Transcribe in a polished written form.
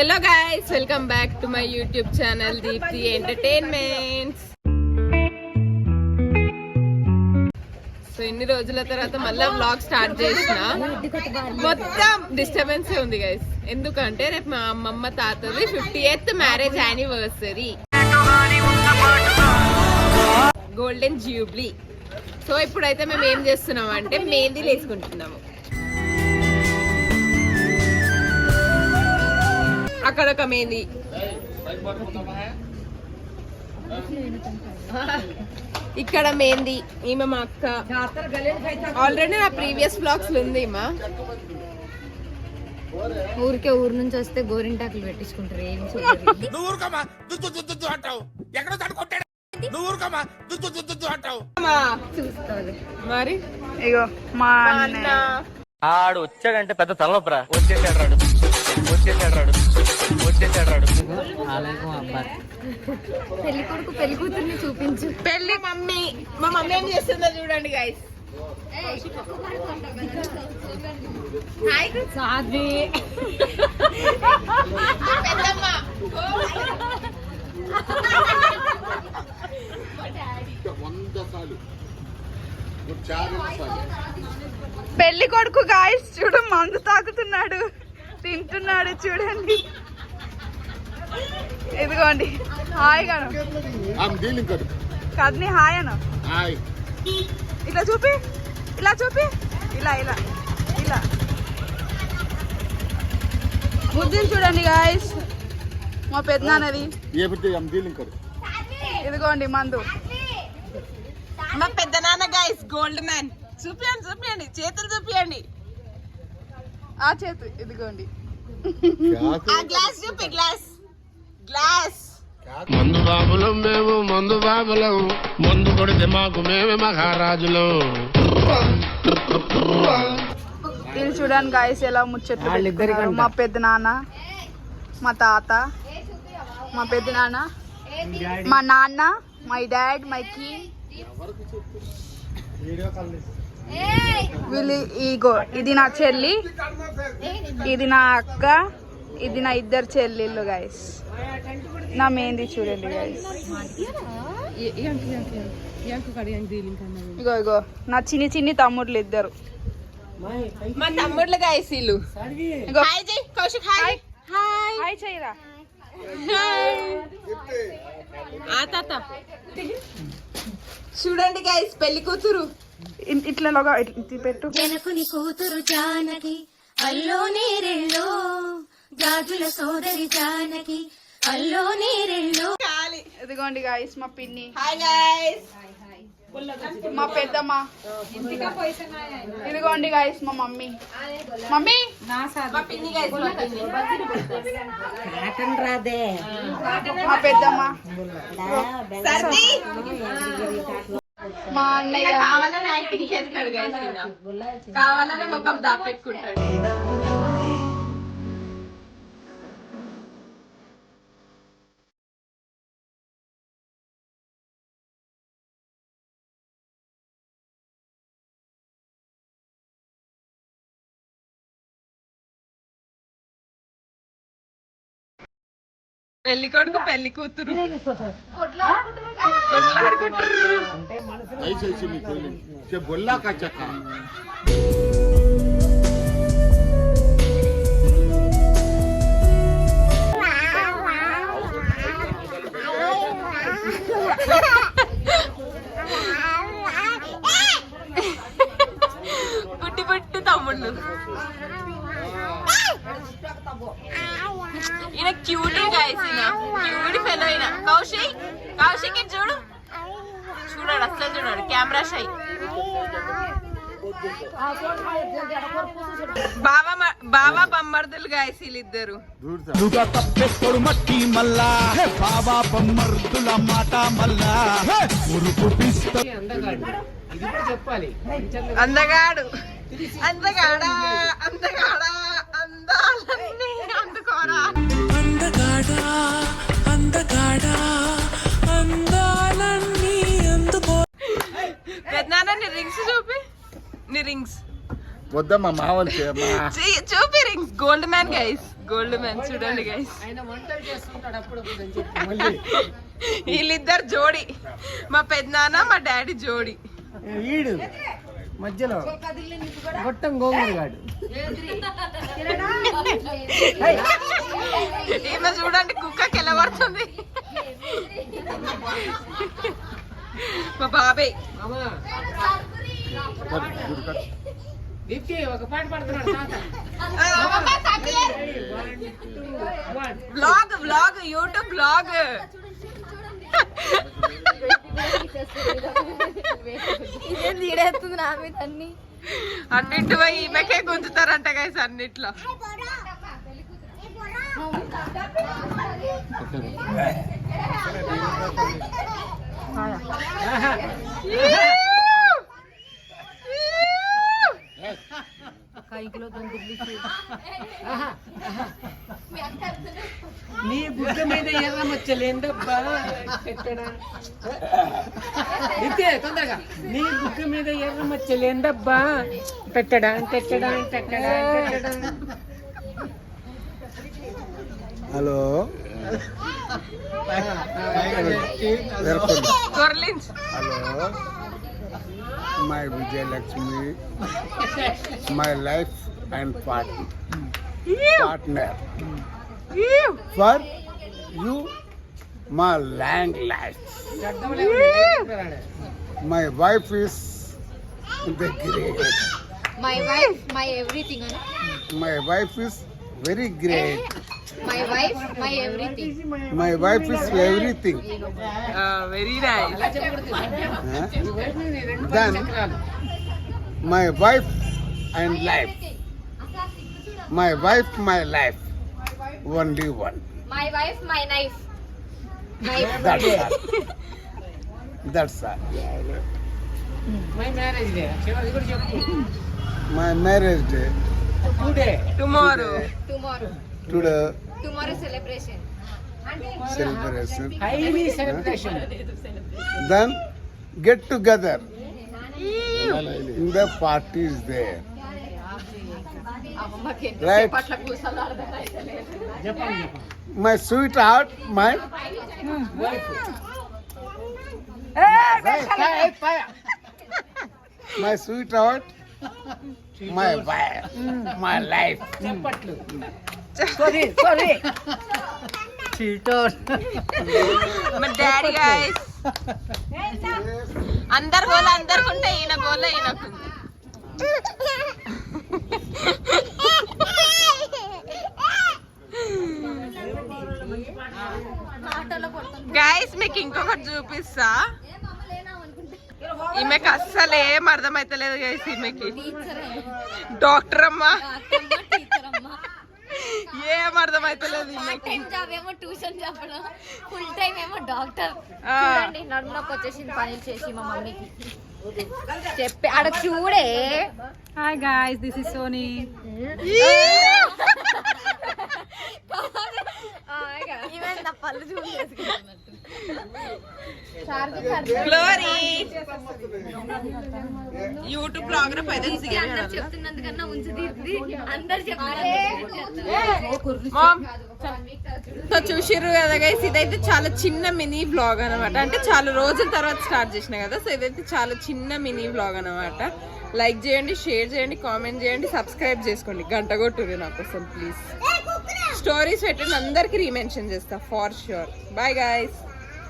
Hello guys, welcome back to my YouTube channel Deepthi Entertainments. So ఇన్ని రోజుల తర్వాత మళ్ళీ వ్లాగ్ స్టార్ట్ చేసిన మొత్తం డిస్టర్బెన్స్ ఉంది గైస్. ఎందుకంటే రేపు మా అమ్మమ్మ తాతది 50th marriage anniversary, golden Jubilee. So ఇప్పుడైతే మేము ఏం చేస్తున్నాం అంటే మెహందీ వేసుకుంటున్నాము. అక్కడ ఒక మెహందీ, ఇక్కడ మెహందీ. ఈమె మా అక్క, ఆల్రెడీ నా ప్రీవియస్ బ్లాగ్స్ ఉంది. మా ఊరికే ఊరు నుంచి వస్తే గోరింటాకులు పెట్టించుకుంటారు. ఏం చూస్తాను మరి. ఇగో మా అన్న ఆడు వచ్చాడంటే పెద్ద తలనొప్పరా. వచ్చేసాడు పెళ్లి కొడుకు పెళ్లి కూతుర్ని చూపించు. పెళ్లి మమ్మీ, మా మమ్మీ ఏం చేస్తుందో చూడండి గైస్. సాధ్వి పెళ్లి కొడుకు గాయస్ చూడు, మందు తాగుతున్నాడు, తింటున్నాడు చూడండి. ఇదిగోండి హాయ్ గాను కదని హాయ్ అను. ఇట్లా చూపి, ఇలా చూపి, ఇలా ఇలా ఇలా ముద్దులు చూడండి గాయస్. మా పెద్దనాన్నది. ఇదిగోండి మందు. మా పెద్ద నాన్న గైస్, గోల్డ్ మ్యాన్. చూపియండి చేతులు చూపియండి. ఆ చేతు ఇదిగోండి. ఆ గ్లాస్ చూపి, గ్లాస్. మందు బాబులం మేము, మందు బాబులం, మందు కొడితే మాకు మేమే మహారాజులం. ఇది చూడండి గాయస్ ఎలా ముచ్చట్లు పెట్టుకున్నారు. మా పెద్ద నాన్న, మా తాత, మా పెద్ద నాన్న, మా నాన్న, మై డాడ్, మై కింగ్. వీళ్ళు ఈగో, ఇది నా చెల్లి, ఇది నా అక్క, ఇది నా ఇద్దరు చెల్లెళ్ళు గైస్. నా మెహందీ చూడండి గైస్. ఇగో ఇగో నా చిన్ని చిన్ని తమ్ముళ్ళు ఇద్దరు. మా తమ్ముళ్ళు గైస్ వీళ్ళు. ఇగో హాయ్ జై కౌశిక్, హాయ్ హాయ్ చేయరా. ఆ తాత చూడండి గైస్, పెళ్లి కూతురు. ఇట్లా పెట్టు. జనకుని కూతురు జానకి, అల్లో నేరెళ్ళో జాజుల సోదరి జానకి, అల్లో నేరెళ్ళో. ఇదిగోండి గాయస్ మా పిన్ని. Hi guys. మా పెద్దమ్మ. ఇదిగోండి గాయస్ మా మమ్మీ. మమ్మీ మా పిన్ని గైస్, మా పిన్ని. మా పెద్దమ్మ. సర్ది మా అన్నయ్య. కావాలని యాక్టింగ్ చేస్తాడు గైస్, కావాలని ముఖం దాపెట్టుకుంటాడు. పెళ్లి కొడుకు పెళ్లి కూతురు బొల్లా కచ్చక్క. పుట్టి పుట్టి తమ్ముళ్ళు. ఈయన క్యూటీ గైస్, ఈయన క్యూటీ ఫెలో. ఈయన కౌశిక్ ఇటు చూడు, చూడాడు అసలు చూడాడు, కెమెరా షై. బావా బొమ్మర్దులు గైస్ వీళ్ళిద్దరు. మట్టి మల్లా బాబా బొమ్మర్దుల మాట మల్లా అందగాడు అందగాడా అందగాడా అందాలన్నీ అందుకోరా. పెద్దనాన్న నీ రింగ్స్ చూపి, నీ రింగ్స్ వద్దమ్మా మావలు చూపి rings. Gold man guys, gold man చూడండి గైస్. వీళ్ళిద్దరు జోడి, మా పెద్దనాన్న మా డాడీ జోడి. వీడు మధ్యలో గొట్టం గోంగూర గాడు. ఈమె చూడండి కుక్కకి ఎలా పడుతుంది. మా బాబాయ్ ఒక పాట పడుతున్నాడు బ్లాగ్ బ్లాగ్ యూట్యూబ్ బ్లాగ్. తీడేస్తుంది నా మీద అన్ని. అన్నింటి పోయి ఈమెకే గుంజుతారంట గైస్ అన్నిట్లో. నీ బుగ్గ మీద ఎర్ర మచ్చలేందబ్బా పెట్టడా. ఇంతే తొందరగా. నీ బుగ్గ మీద ఎర్ర మచ్చలేందబ్బా పెట్టడా పెట్టడా పెట్టడా పెట్టడా. హలో గొర్లిన్స్. Hello my Vijayalakshmi, my life and partner for you, my long life. My wife is the great. My wife my everything అని. My wife is very great. My wife my everything. My wife is everything. Very nice. Then my wife and life. My wife, my life. Only one. My wife my knife. That's all. That's all. My marriage day చివరి కూడా చెప్పు. My marriage day today tomorrow. today tomorrow celebration. celebration. Highly celebration. Then get together. In the party is there. Right. చెప్పండి My sweetheart, my my sweetheart, my wife, my life. చెప్పట్లు. Sorry sorry cheater. మా daddy guys. అందరు గోల అందరికుంటే ఈయన గోల ఈయనకుంది. Guys మీకు ఇంకొకటి చూపిస్తా. ఈమెకి అస్సలు ఏం అర్థమైతలేదు గైస్. ఈమెకి డాక్టర్ అమ్మా ఏం అర్థమైతలేదు ఈమెకి. ఏమో ట్యూషన్ చెప్పడం, ఫుల్ టైం ఏమో డాక్టర్. ఆ. చూడండి నడుములోకి వచ్చేసింది పనులు చేసి మా మమ్మీకి చెప్పి ఆడ చూడే. Hi guys, this is Soni. పళ్ళు గ్లోరీ యూట్యూబ్ బ్లాగర్ చెప్తున్నందుకన్నా ఉంచి తీర్ది అందరు చెప్తారు. సో చూసిర్రు కదా గైస్, ఇదైతే చాలా చిన్న మినీ బ్లాగ్ అనమాట. అంటే చాలా రోజుల తర్వాత స్టార్ట్ చేసిన కదా. సో ఇదైతే చాలా చిన్న మినీ బ్లాగ్ అనమాట. లైక్ చేయండి, షేర్ చేయండి, కామెంట్ చేయండి, సబ్స్క్రైబ్ చేసుకోండి, గంట కొట్టుర్రి నా కోసం ప్లీజ్. స్టోరీస్ పెట్టండి, అందరికి రీమెన్షన్ చేస్తా ఫార్ ష్యూర్. Bye guys.